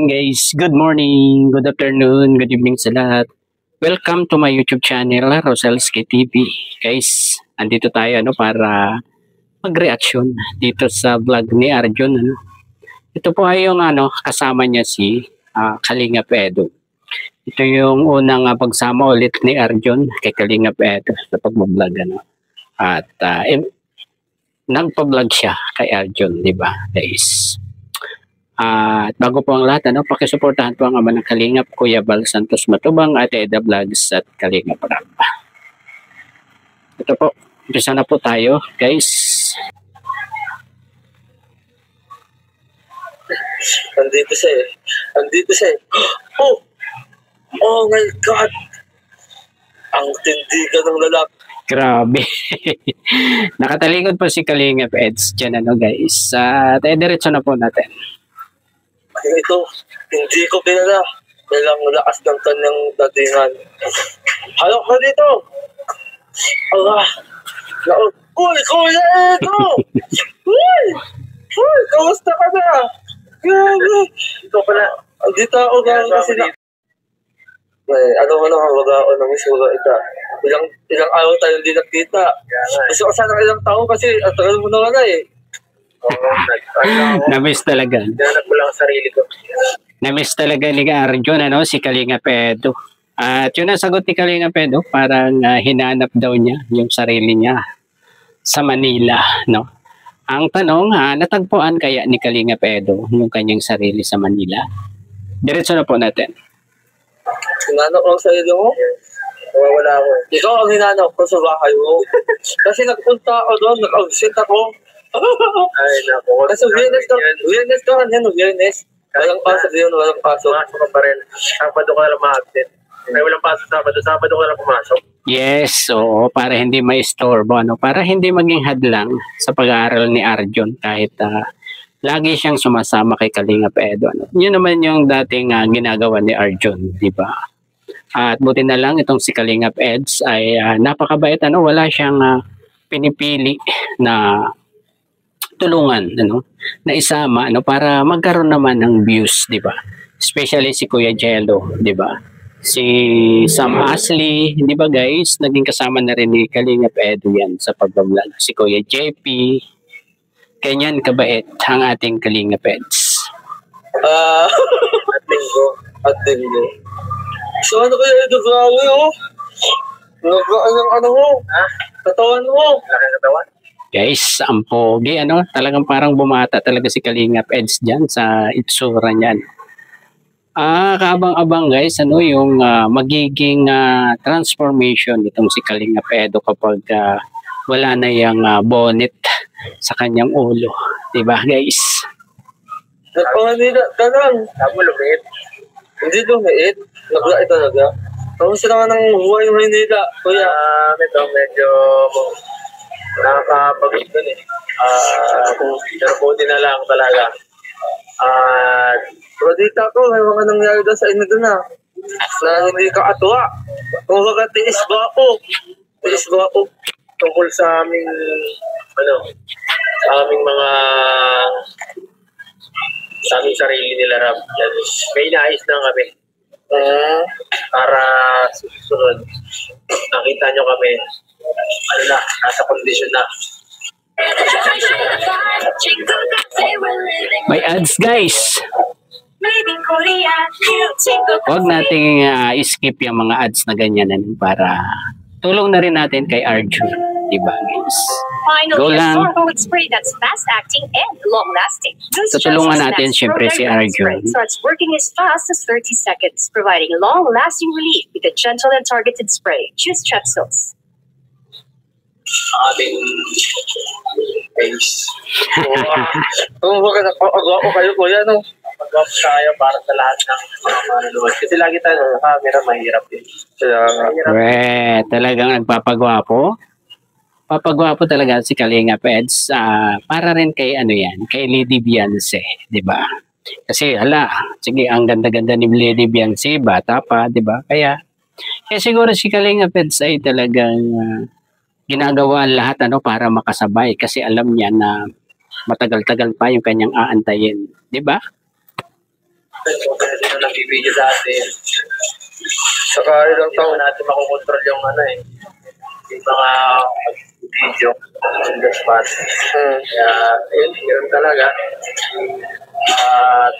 Ayan guys, good morning, good afternoon, good evening sa lahat. Welcome to my YouTube channel, Roselski TV. Guys, andito tayo para mag-reaction dito sa vlog ni Arjun. Ito po ay yung kasama niya si Kalingap Edo. Ito yung unang pagsama ulit ni Arjun kay Kalingap Edo sa pag-vlog. At nagpa-vlog siya kay Arjun, di ba guys? At bago po ang lahat, pakisuportahan po ang ama ng Kalingap, Kuya Bal Santos Matubang, Ate Eda Vlogs at Kalingap Rap. Ito po, umpisa na po tayo, guys. Andito siya eh. Oh my God! Ang tindi ka ng lalaki. Grabe. Nakatalikod po si Kalingap Eds dyan, guys. Diretso na po natin. Ito, hindi ko kilala. Kailang lakas ng kanyang datingan. Halok na dito! Allah! Uy, Kuya Edo! Uy! Kamusta ka na? Grabe! Ito pala, andito ako gano'n kasi na... Ano, miss mo ita. Ilang araw tayo hindi nakita. Gusto ko sana ilang taon kasi ang tagal mo na eh. Na-miss talaga. Hanap ko lang sarili ko. Na-miss talaga ni Arjun, si Kalingap Edo. At yun ang sagot ni Kalingap Edo, parang hinanap daw niya yung sarili niya sa Manila, no? Ang tanong, natagpuan kaya ni Kalingap Edo yung kanyang sarili sa Manila? Diretso na po natin. Hinanap ko ang sarili mo? Wala ako. Ikaw ang hinanap ko sa bahay mo. Kasi nagpunta ako doon, nag-absent ako. Ay, naku. Kasi Viernes ka kanyan, Viernes. Walang pasok yun, walang pasok. Masok ka pa rin. Sabado ka lang ma-absent. Ay, walang pasok Sabado ka lang pumasok. Yes, oo, para hindi ma-istorbo, para hindi maging hadlang sa pag-aaral ni Arjun kahit lagi siyang sumasama kay Kalingap Edo. Yun naman yung dating ginagawa ni Arjun, di ba? At buti na lang itong si Kalingap Eds ay napakabait, wala siyang pinipili na tulungan, na isama, para magkaroon naman ng views, di ba? Especially si Kuya Jello, di ba? Si Sam Ashley, di ba guys? Naging kasama na rin ni Kalingap Edo yan sa pag-vlog. Si Kuya JP, ganyan kabait ang ating Kalingap Eds. Ating ko. So ano kaya ito, grabe ano mo? Katawan mo? Laki katawan? Guys, ang pogi, talagang parang bumata talaga si Kalingap Eds dyan sa itsura niyan. Kaabang-abang guys, yung magiging transformation nitong si Kalingap Edo kapag wala na yung bonnet sa kanyang ulo. Diba guys? Nagpanganila ka lang. Tama, lumiit. Hindi lumiit. Naglait talaga. Kamusta naman ang buhay ng Maynila, Kuya? Ito, medyo nakakapagod dun eh. Pero buti na lang talaga. Pero dito ako, may mga nangyari doon sa inyo doon na hindi ka atwa. Kung baga, tiis ba ako? Tungkol sa aming, sa aming mga, sa aming sarili nila, Rab. May inaayos na kami. Para susunod, nakita nyo kami, nasa kondisyon na. May ads guys. Huwag nating skip yung mga ads na ganyan para tulong na rin natin kay Arjun, diba guys? Go lang. Tutulungan natin siyempre si Arjun. Starts working as fast as 30 seconds, providing long-lasting relief with a gentle and targeted spray. Choose Strepsils. Ating face. Kung baga ako kayo, Kuya, mag-up tayo para sa lahat ng mga manunood. Kasi lagi tayo sa camera, mahirap din. Talagang nagpapagwapo. Papagwapo talaga si Kalingap Eds. Para rin kay kay Lady Beyonce, di ba? Kasi sige, ang ganda-ganda ni Lady Beyonce, bata pa, di ba? Kaya siguro si Kalingap Eds ay talagang ginagawa lahat para makasabay kasi alam niya na matagal-tagal pa yung kanyang aantayin, di ba? Hindi na nag-video sa atin. Saka ilang taon natin makukontrol yung ano eh. Yung mga video on the spot. Kaya, yun talaga. At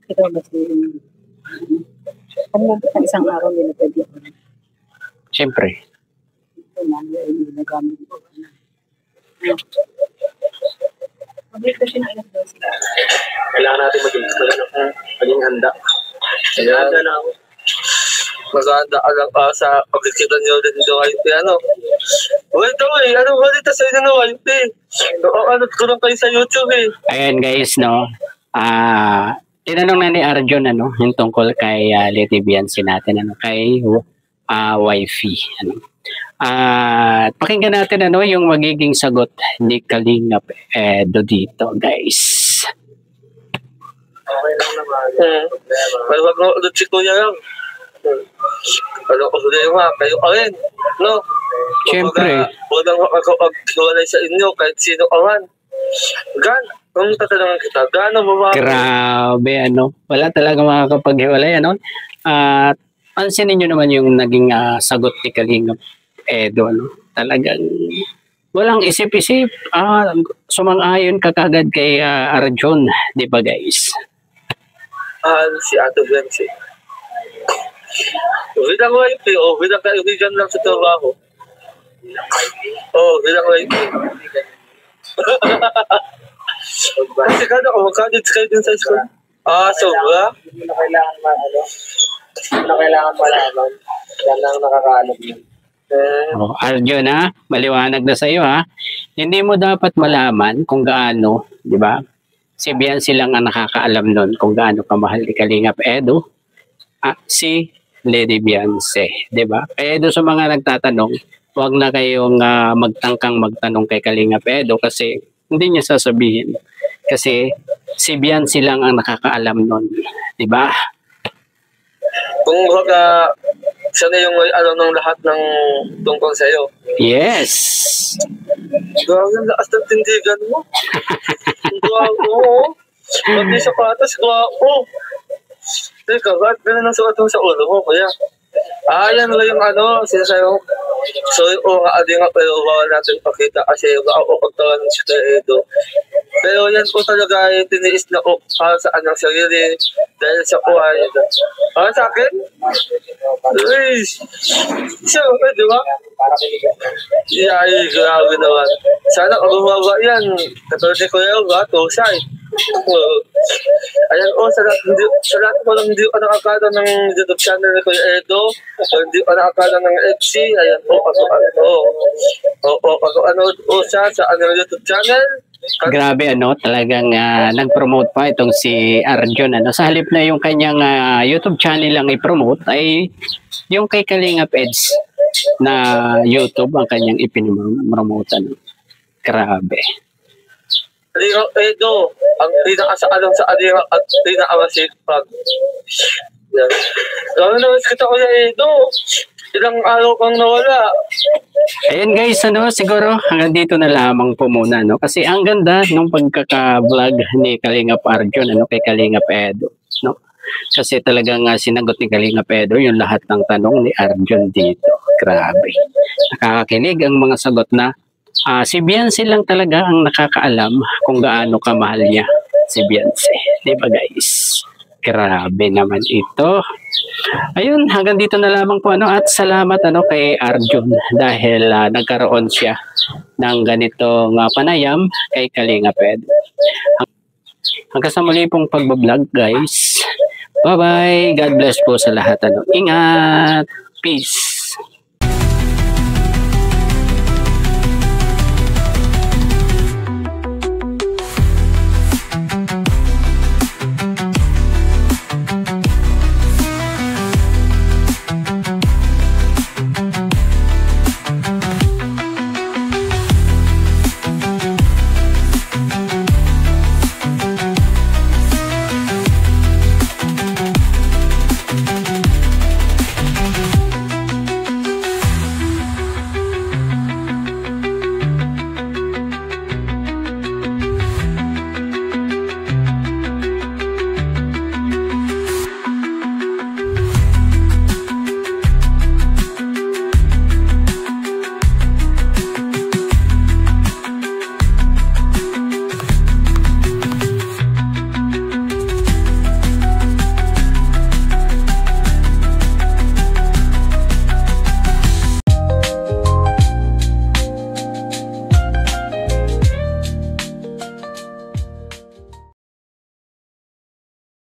ito kasi ano ba isang araw nila pwede ako. Siyempre. Ito na yung nagamit ko. Mabilis kasi na alas 12. kailangan natin maging handa. Kaya handa na ako. Mag-handa ka lang sa pagkikita niyo din doon kayo. Ano? Wait, ano ba dito sa inyo na YP? Ano ko lang kayo sa YouTube eh. Ayan guys, no. Tinanong na ni Arjun ano, yung tungkol kay Lady Biancy natin ano, kay wifey ano. Pakinggan natin ano yung magiging sagot ni Kalingap Edo dito, guys. Okay lang naman. Pero wag mo ulit si Kuya lang. Ano ko problema, kayo rin. No? Siyempre. Huwag lang mag-iwalay sa inyo kahit sino awan. Kung tatanungin kita, gaano mo ba? Grabe ano. Wala talaga makakapaghiwalay ano. At pansinin nyo naman yung naging sagot ni Kalingap Edo ano. Talagang walang isip-isip. Sumang-ayon ka kagad kay Arjun, di ba guys? Si Ato Bensi. Bilang wife o bilang kaibigan lang sa trabaho. Bilang wife. Kasi kada ko, magkadits kayo din sa school. Sobra? Hindi na kailangan malaman. Yan lang nakakaalam yun. Arjun maliwanag na sa iyo Hindi mo dapat malaman kung gaano, di ba? Si Biancy lang ang nakakaalam nun kung gaano kamahal ni Kalingap Edo. Si Lady Biancy, di ba? Kaya doon sa mga nagtatanong, huwag na kayong magtangkang magtanong kay Kalingap Edo kasi hindi niya sasabihin. Kasi si Biancy lang ang nakakaalam nun, di ba? Kung baga, siya na yung ng lahat ng tungkol sa'yo. Yes! Grabe ang lakas ng tindigan mo. Grabe. Pati sa patas, grabe. Teka, ba't ganun ang suot mo sa ulo mo, kuya? Yan lang yung sinasayo. So, adi nga, pero bawal natin pakita kasi pagtawan si Edo. Pero yan po talaga yung tiniis na para sa anong sarili dahil sa kuhay. Para sa akin? Uy! Siya, di ba? Grabe naman. Sana kung bumaba yan, katulad ni Kuya Gato, siya Ayan sa lahat ko lang hindi ko nakakala ng YouTube channel ni Kuya Edo, hindi ko nakakala ng FC, ayan siya sa YouTube channel. Grabe talagang nag-promote pa itong si Arjun sa halip na yung kanyang YouTube channel lang i-promote ay yung kay Kalingap Eds na YouTube ang kanyang ipinopromote Grabe. Edo, ang pinakasaalang sa alira at pinakamasipag. Yan. Gawin naman kita Kuya Edo. Ilang araw kang nawala. Ayan guys, siguro hanggang dito na lamang po muna, Kasi ang ganda ng pagkaka-vlog ni Kalingap Arjun, kay Kalingap Edo, Kasi talagang sinagot ni Kalingap Edo yung lahat ng tanong ni Arjun dito. Grabe. Nakakakilig ang mga sagot na si Biancy lang talaga ang nakakaalam kung gaano kamahal niya si Biancy. Di ba guys? Grabe naman ito. Ayun, hanggang dito na lamang po at salamat kay Arjun dahil nagkaroon siya ng ganitong panayam kay Kalingap Edo. Hanggang sa muli pong pagbablog guys. Bye-bye. God bless po sa lahat. Ingat. Peace.